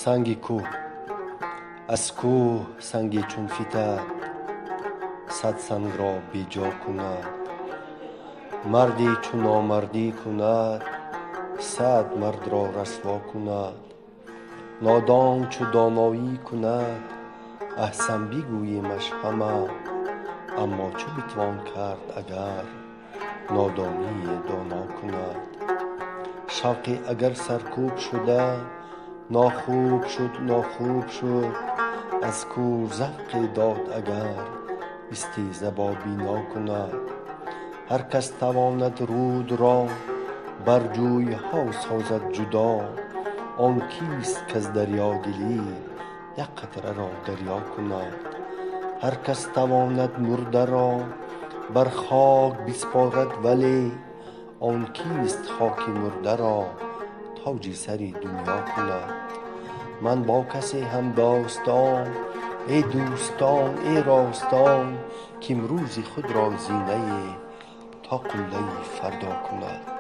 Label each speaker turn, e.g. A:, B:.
A: سنگ کوه از کوه سنگی چون فتد صد سنگ را بیجا کند. مردی چون نامردی کند صد مرد را رسوا کند. نادان چو دانایی کند احسن بگوییمش همه. اما چه بتوان کرد اگر نادانی دانا کند. شوقی اگر سرکوب شده ناخوب شد ناخوب شد. از کور ذوقی داد اگر استیزه با بینا کند. هر کس تواند رود را بر جوی ها سازد جدا. آن کیست کز دریا دلی یک قطره را دریا کند. هر کس تواند مرده را بر خاک بسپارد ولی آن کیست خاک مرده را تاج سر دنیا کند. من با کسی هم داستان ای دوستان ای راستان که امروز خود را زینه تا قله فردا کند.